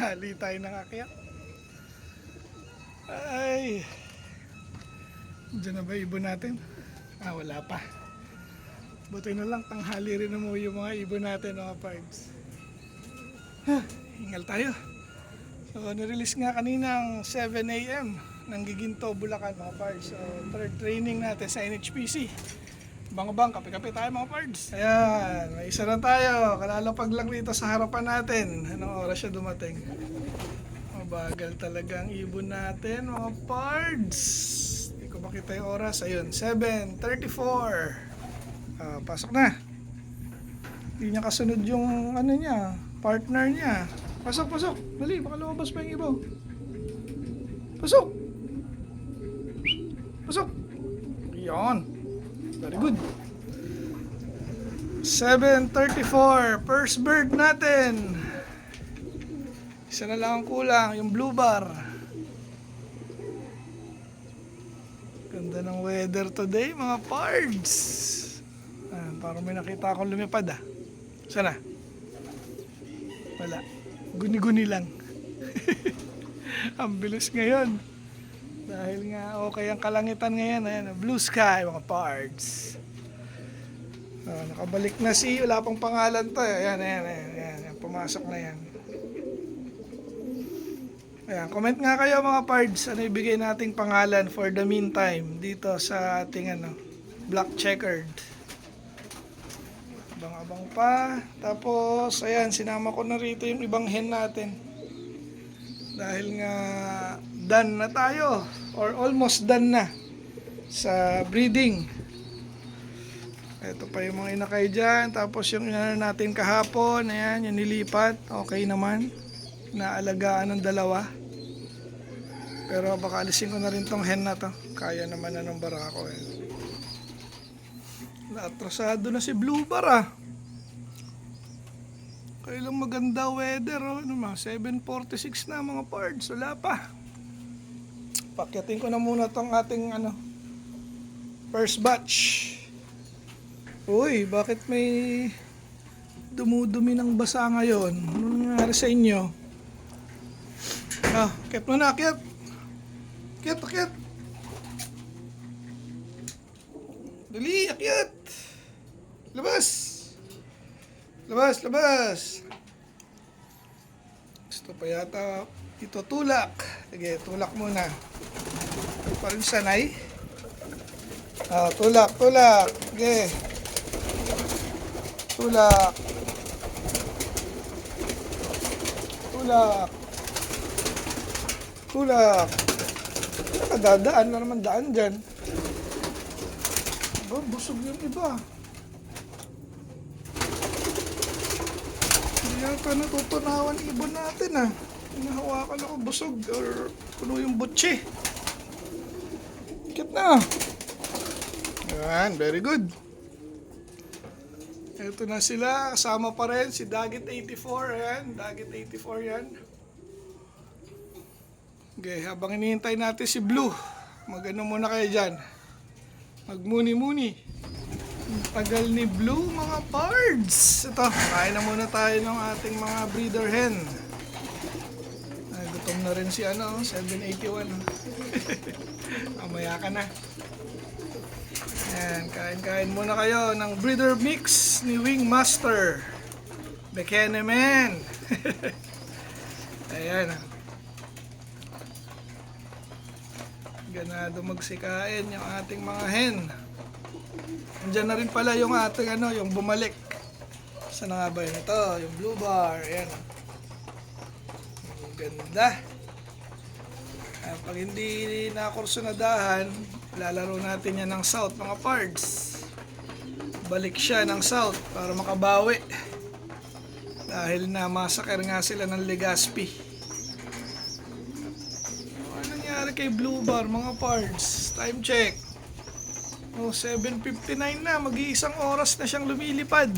tanghali tayo nangakyat. Ay, dyan na ba ibon natin? Wala pa. Buti na lang, tanghali rin mo yung mga ibon natin, mga pards. Hingal tayo. So, nirelease nga kanina ang 7 AM ng Giginto, Bulacan, mga pards. So, third training natin sa NHPC. Bang-bang, kape-kape tayo, mga pards. Ayan, may isa na tayo. Kalalapag lang rito sa harapan natin. Anong oras siya dumating? Mabagal talaga ang ibon natin, mga pards. Hindi ko makita yung oras. Ayun, 7:34. Pasok na. Hindi niya kasunod yung ano niya, partner niya. Pasok, pasok. Dali, baka lumabas pa yung iba. Pasok. Pasok. Yan. Very good. 7:34. First bird natin. Isa na lang ang kulang, yung blue bar. Ganda ng weather today, mga pards. Parang may nakita akong lumipad ah. Sana? Wala. Guni-guni lang. Ang bilis ngayon. Dahil nga okay ang kalangitan ngayon. Ayan, blue sky, mga pards. Nakabalik na si, wala pang pangalan to. Ayan, ayan, ayan, ayan. Pumasok na yan. Ayan, comment nga kayo, mga pards. Ano ibigay nating pangalan for the meantime dito sa ating black checkered. Abang-abang pa. Tapos, ayan, sinama ko na rito yung ibang hen natin. Dahil nga done na tayo or almost done na sa breeding. Ito pa yung mga inakay dyan. Tapos yung inano natin kahapon, ayan, yung nilipat, okay naman. Naalagaan ng dalawa. Pero baka alisin ko na rin tong hen na to. Kaya naman na ng barako eh. Naatrasado na si Blue Bar ah. Kailang maganda weather oh. 7:46 na mga pards. Wala pa. Pakyatin ko na muna tong ating first batch. Uy, bakit may dumudumi ng basa ngayon? Ano nangyari sa inyo? Akyat mo na, akyat. Akyat, akyat. Dali, akyat. Labas. Labas, labas. Gusto pa yata ito tulak. Sige, tulak muna. Pa rin sanay. Tulak, tulak. Sige. Tulak. Tulak. Tulak. Nakadadaan na naman daan dyan. Busog yung iba. Hindi yata natutunawan ibon natin ah. Hinahawakan ako busog or puno yung butche. Ikit na. Ayan, very good. Ito na sila. Kasama pa rin si Dagit 84. Ayan, Dagit 84 yan. Okay, habang hinihintay natin si Blue, mag-ano muna kayo dyan. Magmuni-muni. Tagal ni Blue, mga pards. Ito, kain na muna tayo ng ating mga breeder hen. Gutom na rin si 781. Mamaya ka na. Ayan, kain-kain muna kayo ng breeder mix ni Wingmaster. Bekenemen. Ayan. Ganado magsikain yung ating mga hen. Andiyan na rin pala yung ating yung bumalik. Saan nga ba yun? Ito, yung blue bar. Ayan. Ang ganda. Pag hindi nakursunadahan, lalaro natin yan ng south, mga pards. Balik siya ng south para makabawi. Dahil na massacre nga sila ng Legazpi. Ano nangyari kay Blue Bar, mga pards? Time check. 7:59 na, mag-iisang oras na siyang lumilipad.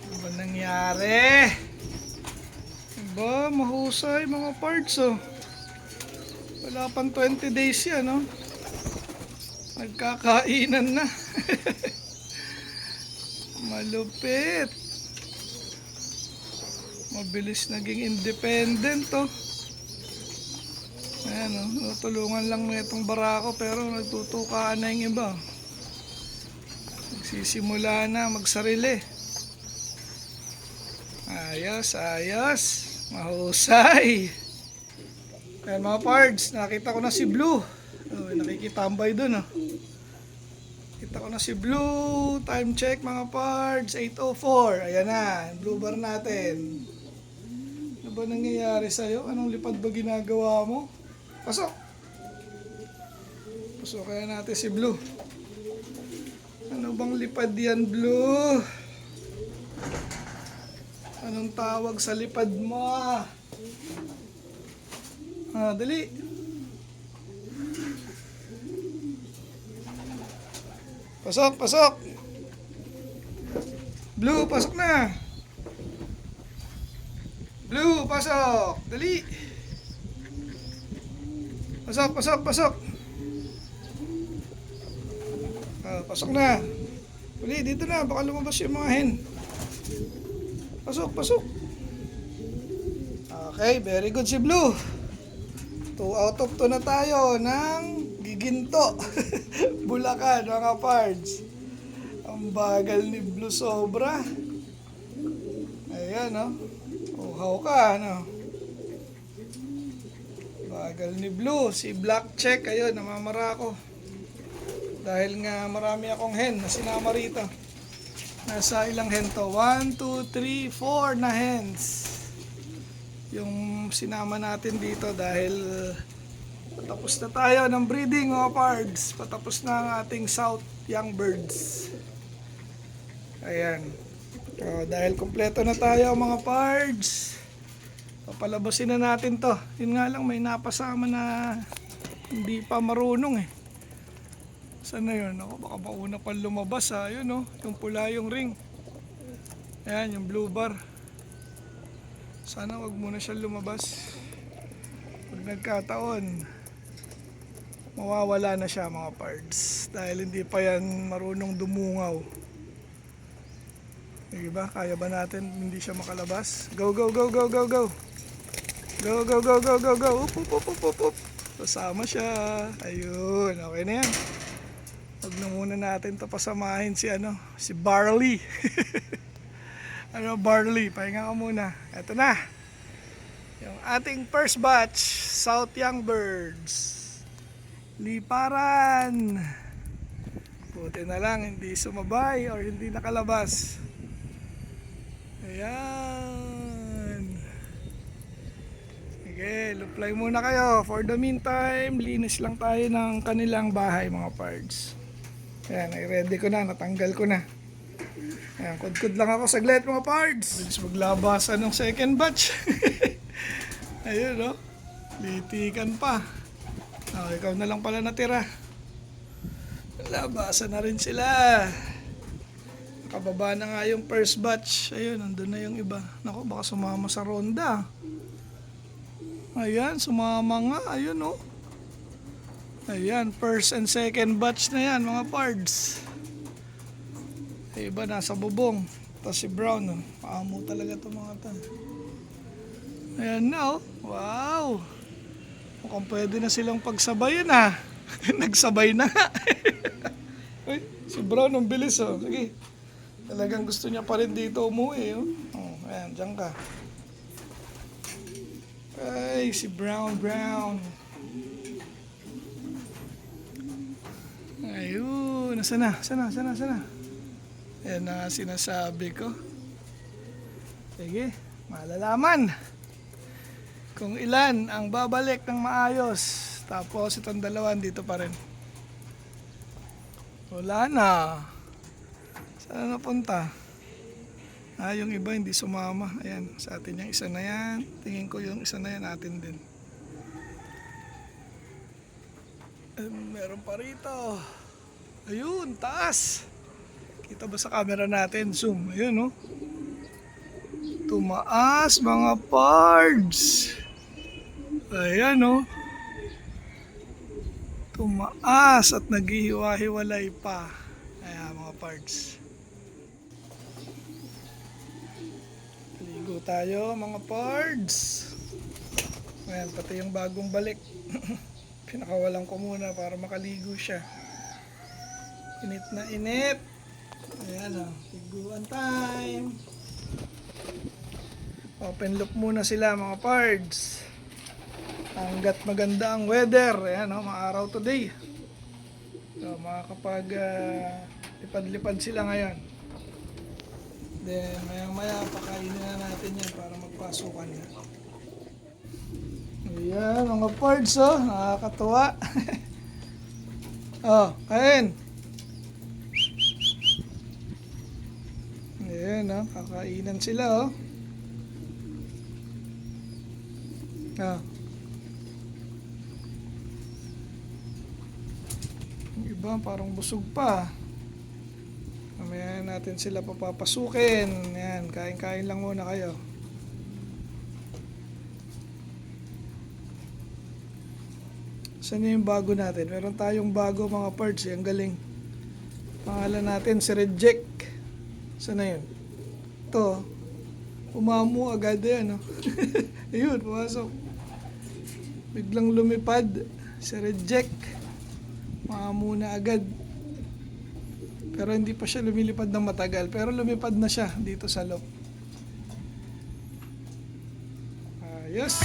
Ano ba nangyari? Diba, mahusay mga parts oh. Wala pang 20 days yan oh. Nagkakainan na. Malupit. Mabilis naging independent to. Ayan o, tulungan lang na itong barako pero nagtutukaan na yung iba. Nagsisimula na magsarili. Ayos, ayos. Mahusay. Ayan mga pards, nakita ko na si Blue. Oh, nakikitambay dun oh. Kita ko na si Blue. Time check mga pards, 8:04. Ayan na, blue bar natin. Ano ba nangyayari sa'yo? Anong lipad ba ginagawa mo? Pasok! Pasok kaya natin si Blue. Ano bang lipad yan, Blue? Anong tawag sa lipad mo? Dali. Pasok, pasok. Blue, pasok na. Blue, pasok. Dali. Pasok, pasok, pasok. Pasok na. Dali, dito na. Baka lumabas yung mga hen. Pasok, pasok. Okay, very good si Blue. 2 out of 2 na tayo ng Giginto. Bulacan, mga pards. Ang bagal ni Blue sobra. Ayan, no? Uhaw ka, no? Bagal ni Blue. Si Black Check, ayun, namamara ako. Dahil nga marami akong hen na sinama rito. Nasa ilang hen to? 1, 2, 3, 4 na hens. Yung sinama natin dito dahil patapos na tayo ng breeding mga pards. Patapos na ang ating South Young Birds. Ayan. Dahil kompleto na tayo mga pards, papalabasin na natin to. Yun nga lang, may napasama na hindi pa marunong eh. Saan na yun? Ako, baka mauna pa lumabas ha. Yun oh, yung pula yung ring. Ayan, yung blue bar. Sana wag muna siya lumabas. Pag nagkataon, mawawala na siya mga pards. Dahil hindi pa yan marunong dumungaw. Diba? Kaya ba natin hindi siya makalabas? Go, go, go, go, go, go. Go, go, go, go, go, go. Up, up, up, up, up, up. Kasama siya. Ayun, okay na yan. Huwag na muna natin ito pasamahin si Barley. Barley, pahinga ka muna. Ito na. Yung ating first batch, South Young Birds. Liparan. Buti na lang, hindi sumabay or hindi nakalabas. Ayan. Sige, luplay muna kayo. For the meantime, linis lang tayo ng kanilang bahay mga pards. Ayan, i-ready ko na, natanggal ko na. Ayan, kudkud lang ako saglit mga pards. Bilis maglabasan ng second batch. Ayun no, litikan pa. Ikaw na lang pala natira. Labasan na rin sila. Nakababa na nga yung first batch. Ayun, nandun na yung iba. Naku, baka sumama sa ronda. Ayan, sumama nga. Ayun no. Ayan, first and second batch na yan mga pards. Iba nasa bubong. Tapos si Brown, oh. Paamo talaga ito mga ito. Ayan na oh. Wow. Mukhang pwede na silang pagsabayan ah. Nagsabay na nga. Uy, si Brown ang bilis oh. Sige. Talagang gusto niya pa rin dito umuwi oh. Ayan, dyan ka. Ay, si Brown. Ayun, sana. Yan na sinasabi ko. Sige, malalaman kung ilan ang babalik ng maayos. Tapos itong dalawan dito pa rin. Wala na. Saan napunta? Yung iba hindi sumama. Ayan, sa atin yung isa na yan. Tingin ko yung isa na yan atin din. Meron pa rito. Ayun, taas. Kita ba sa camera natin? Zoom. Ayun, no? Tumaas, mga pards. Ayan, no? Tumaas at naghihiwa-hiwalay pa. Ayan, mga pards. Ligo tayo mga pards. Ayan, pati yung bagong balik. Pinakawalan ko muna para makaligo siya. Init na init. Ayan o, tiguan time. Open loop muna sila mga pards. Hanggat maganda ang weather. Ayan o, maaraw today. So makakapag lipad-lipad sila ngayon. Then maya pakainin na natin yan para magpasukan na. Ayan mga pards oh, nakakatuwa. Oh, kain. Ayan oh, kakainan sila oh. Ah. Yung iba parang busog pa. Mamaya natin sila papapasukin. Ayan, kain-kain lang muna kayo. Saan yung bago natin? Meron tayong bago mga parts. Ang galing. Pangalan natin si Red Jack. Saan na yun? Ito. Umamu agad yan. No? Ayun, pumasok. Biglang lumipad. Si Red Jack. Umamu na agad. Pero hindi pa siya lumilipad ng matagal. Pero lumipad na siya dito sa loob. Ayos.